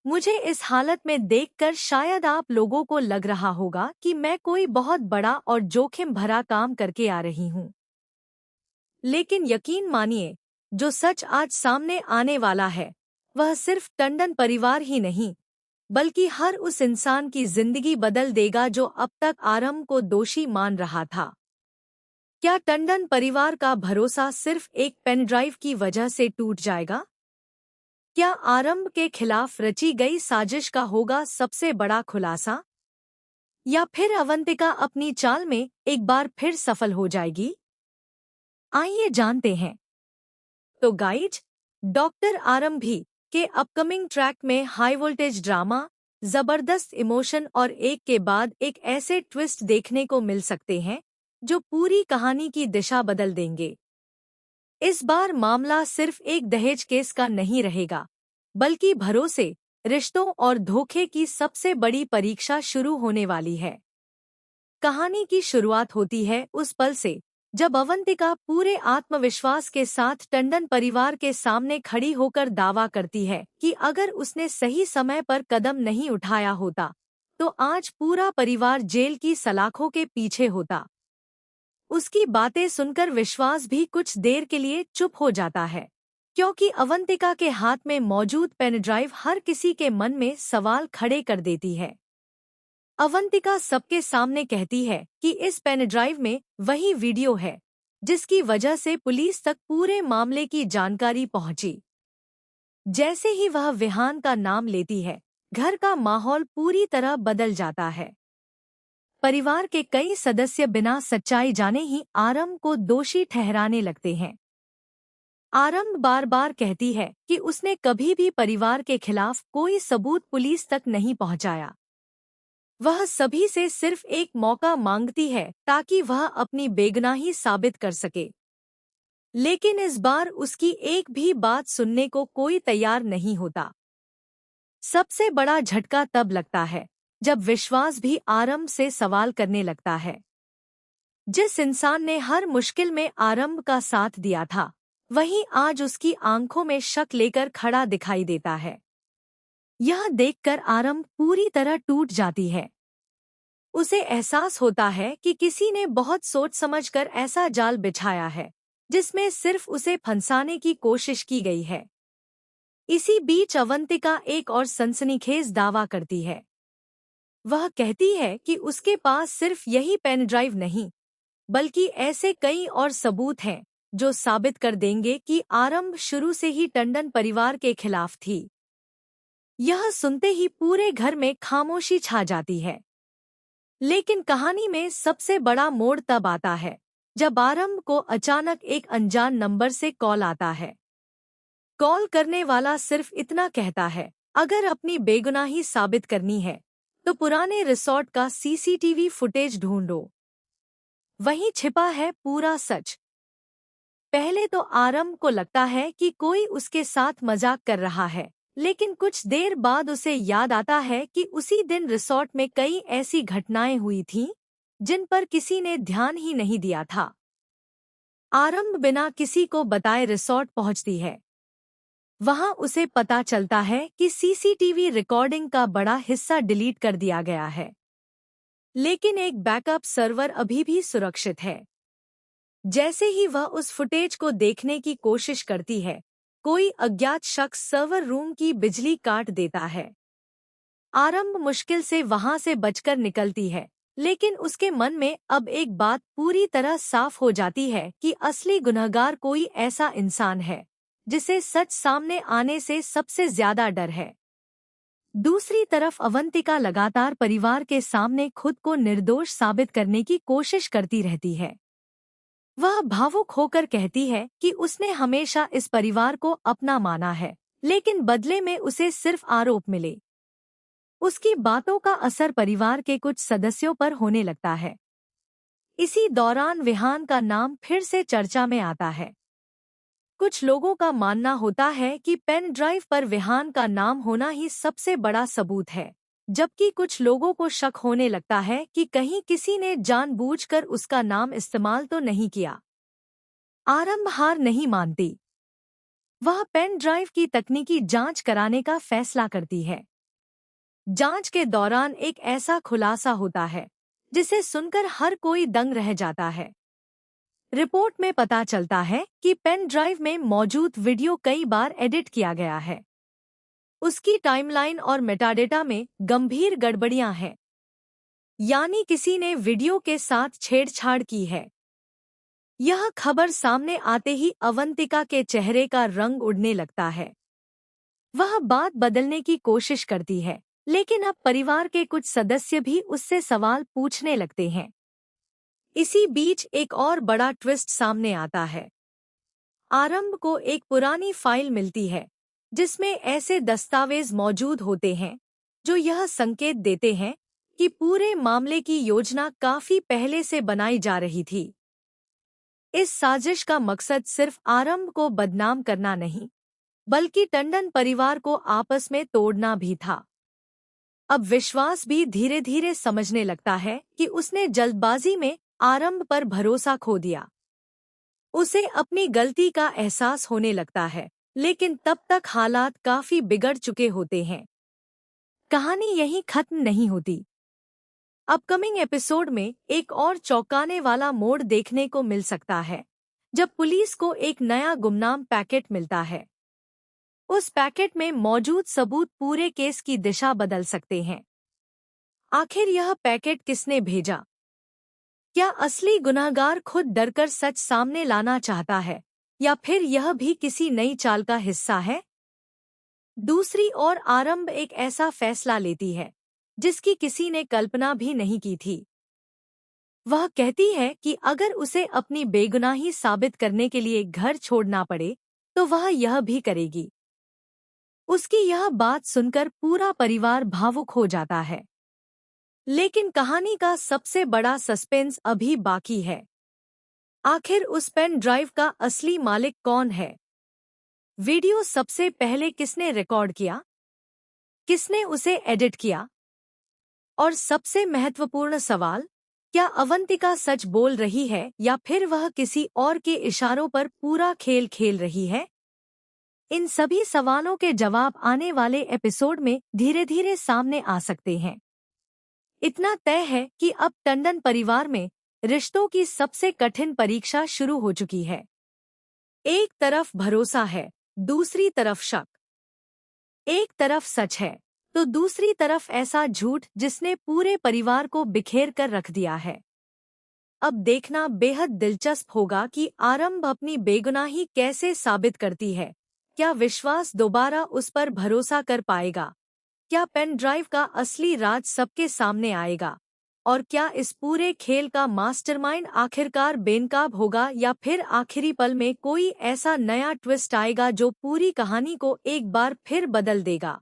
मुझे इस हालत में देखकर शायद आप लोगों को लग रहा होगा कि मैं कोई बहुत बड़ा और जोखिम भरा काम करके आ रही हूँ। लेकिन यकीन मानिए, जो सच आज सामने आने वाला है, वह सिर्फ टंडन परिवार ही नहीं, बल्कि हर उस इंसान की जिंदगी बदल देगा जो अब तक आरंभ को दोषी मान रहा था। क्या टंडन परिवार का भरोसा सिर्फ एक पेन ड्राइव की वजह से टूट जाएगा? क्या आरंभ के खिलाफ रची गई साजिश का होगा सबसे बड़ा खुलासा? या फिर अवंतिका अपनी चाल में एक बार फिर सफल हो जाएगी? आइए जानते हैं। तो गाइज, डॉक्टर आरंभी के अपकमिंग ट्रैक में हाई वोल्टेज ड्रामा, जबरदस्त इमोशन और एक के बाद एक ऐसे ट्विस्ट देखने को मिल सकते हैं जो पूरी कहानी की दिशा बदल देंगे। इस बार मामला सिर्फ एक दहेज केस का नहीं रहेगा, बल्कि भरोसे, रिश्तों और धोखे की सबसे बड़ी परीक्षा शुरू होने वाली है। कहानी की शुरुआत होती है उस पल से जब अवंतिका पूरे आत्मविश्वास के साथ टंडन परिवार के सामने खड़ी होकर दावा करती है कि अगर उसने सही समय पर कदम नहीं उठाया होता तो आज पूरा परिवार जेल की सलाखों के पीछे होता। उसकी बातें सुनकर विश्वास भी कुछ देर के लिए चुप हो जाता है, क्योंकि अवंतिका के हाथ में मौजूद पेन ड्राइव हर किसी के मन में सवाल खड़े कर देती है। अवंतिका सबके सामने कहती है कि इस पेन ड्राइव में वही वीडियो है जिसकी वजह से पुलिस तक पूरे मामले की जानकारी पहुंची। जैसे ही वह विहान का नाम लेती है, घर का माहौल पूरी तरह बदल जाता है। परिवार के कई सदस्य बिना सच्चाई जाने ही आरंभ को दोषी ठहराने लगते हैं। आरंभ बार बार कहती है कि उसने कभी भी परिवार के खिलाफ कोई सबूत पुलिस तक नहीं पहुंचाया। वह सभी से सिर्फ एक मौका मांगती है ताकि वह अपनी बेगुनाही साबित कर सके। लेकिन इस बार उसकी एक भी बात सुनने को कोई तैयार नहीं होता। सबसे बड़ा झटका तब लगता है जब विश्वास भी आरंभ से सवाल करने लगता है। जिस इंसान ने हर मुश्किल में आरंभ का साथ दिया था, वही आज उसकी आंखों में शक लेकर खड़ा दिखाई देता है। यह देखकर आरंभ पूरी तरह टूट जाती है। उसे एहसास होता है कि किसी ने बहुत सोच समझकर ऐसा जाल बिछाया है जिसमें सिर्फ उसे फंसाने की कोशिश की गई है। इसी बीच अवंतिका एक और सनसनीखेज दावा करती है। वह कहती है कि उसके पास सिर्फ यही पेन ड्राइव नहीं, बल्कि ऐसे कई और सबूत हैं जो साबित कर देंगे कि आरंभ शुरू से ही टंडन परिवार के खिलाफ थी। यह सुनते ही पूरे घर में खामोशी छा जाती है। लेकिन कहानी में सबसे बड़ा मोड़ तब आता है जब आरंभ को अचानक एक अनजान नंबर से कॉल आता है। कॉल करने वाला सिर्फ इतना कहता है, अगर अपनी बेगुनाही साबित करनी है तो पुराने रिसॉर्ट का सीसीटीवी फुटेज ढूंढो, वहीं छिपा है पूरा सच। पहले तो आरंभ को लगता है कि कोई उसके साथ मजाक कर रहा है, लेकिन कुछ देर बाद उसे याद आता है कि उसी दिन रिसॉर्ट में कई ऐसी घटनाएं हुई थीं जिन पर किसी ने ध्यान ही नहीं दिया था। आरंभ बिना किसी को बताए रिसॉर्ट पहुंचती है। वहां उसे पता चलता है कि सीसीटीवी रिकॉर्डिंग का बड़ा हिस्सा डिलीट कर दिया गया है, लेकिन एक बैकअप सर्वर अभी भी सुरक्षित है। जैसे ही वह उस फुटेज को देखने की कोशिश करती है, कोई अज्ञात शख्स सर्वर रूम की बिजली काट देता है। आरंभ मुश्किल से वहां से बचकर निकलती है, लेकिन उसके मन में अब एक बात पूरी तरह साफ हो जाती है कि असली गुनहगार कोई ऐसा इंसान है जिसे सच सामने आने से सबसे ज्यादा डर है। दूसरी तरफ अवंतिका लगातार परिवार के सामने खुद को निर्दोष साबित करने की कोशिश करती रहती है। वह भावुक होकर कहती है कि उसने हमेशा इस परिवार को अपना माना है, लेकिन बदले में उसे सिर्फ आरोप मिले। उसकी बातों का असर परिवार के कुछ सदस्यों पर होने लगता है। इसी दौरान विहान का नाम फिर से चर्चा में आता है। कुछ लोगों का मानना होता है कि पेन ड्राइव पर विहान का नाम होना ही सबसे बड़ा सबूत है, जबकि कुछ लोगों को शक होने लगता है कि कहीं किसी ने जानबूझकर उसका नाम इस्तेमाल तो नहीं किया। आरंभ हार नहीं मानती। वह पेन ड्राइव की तकनीकी जांच कराने का फैसला करती है। जांच के दौरान एक ऐसा खुलासा होता है जिसे सुनकर हर कोई दंग रह जाता है। रिपोर्ट में पता चलता है कि पेन ड्राइव में मौजूद वीडियो कई बार एडिट किया गया है। उसकी टाइमलाइन और मेटाडेटा में गंभीर गड़बड़ियां हैं, यानी किसी ने वीडियो के साथ छेड़छाड़ की है। यह खबर सामने आते ही अवंतिका के चेहरे का रंग उड़ने लगता है। वह बात बदलने की कोशिश करती है, लेकिन अब परिवार के कुछ सदस्य भी उससे सवाल पूछने लगते हैं। इसी बीच एक और बड़ा ट्विस्ट सामने आता है। आरंभ को एक पुरानी फाइल मिलती है जिसमें ऐसे दस्तावेज मौजूद होते हैं जो यह संकेत देते हैं कि पूरे मामले की योजना काफी पहले से बनाई जा रही थी। इस साजिश का मकसद सिर्फ आरंभ को बदनाम करना नहीं, बल्कि टंडन परिवार को आपस में तोड़ना भी था। अब विश्वास भी धीरे धीरे समझने लगता है कि उसने जल्दबाजी में आरंभ पर भरोसा खो दिया। उसे अपनी गलती का एहसास होने लगता है, लेकिन तब तक हालात काफी बिगड़ चुके होते हैं। कहानी यहीं खत्म नहीं होती। अपकमिंग एपिसोड में एक और चौंकाने वाला मोड़ देखने को मिल सकता है, जब पुलिस को एक नया गुमनाम पैकेट मिलता है। उस पैकेट में मौजूद सबूत पूरे केस की दिशा बदल सकते हैं। आखिर यह पैकेट किसने भेजा? क्या असली गुनहगार खुद डरकर सच सामने लाना चाहता है, या फिर यह भी किसी नई चाल का हिस्सा है? दूसरी ओर आरंभ एक ऐसा फैसला लेती है जिसकी किसी ने कल्पना भी नहीं की थी। वह कहती है कि अगर उसे अपनी बेगुनाही साबित करने के लिए घर छोड़ना पड़े तो वह यह भी करेगी। उसकी यह बात सुनकर पूरा परिवार भावुक हो जाता है। लेकिन कहानी का सबसे बड़ा सस्पेंस अभी बाकी है। आखिर उस पेन ड्राइव का असली मालिक कौन है? वीडियो सबसे पहले किसने रिकॉर्ड किया? किसने उसे एडिट किया? और सबसे महत्वपूर्ण सवाल, क्या अवंतिका सच बोल रही है या फिर वह किसी और के इशारों पर पूरा खेल खेल रही है? इन सभी सवालों के जवाब आने वाले एपिसोड में धीरे धीरे सामने आ सकते हैं। इतना तय है कि अब टंडन परिवार में रिश्तों की सबसे कठिन परीक्षा शुरू हो चुकी है। एक तरफ भरोसा है, दूसरी तरफ शक। एक तरफ सच है तो दूसरी तरफ ऐसा झूठ जिसने पूरे परिवार को बिखेर कर रख दिया है। अब देखना बेहद दिलचस्प होगा कि आरंभ अपनी बेगुनाही कैसे साबित करती है। क्या विश्वास दोबारा उस पर भरोसा कर पाएगा? क्या पेन ड्राइव का असली राज सबके सामने आएगा? और क्या इस पूरे खेल का मास्टरमाइंड आखिरकार बेनकाब होगा, या फिर आखिरी पल में कोई ऐसा नया ट्विस्ट आएगा जो पूरी कहानी को एक बार फिर बदल देगा?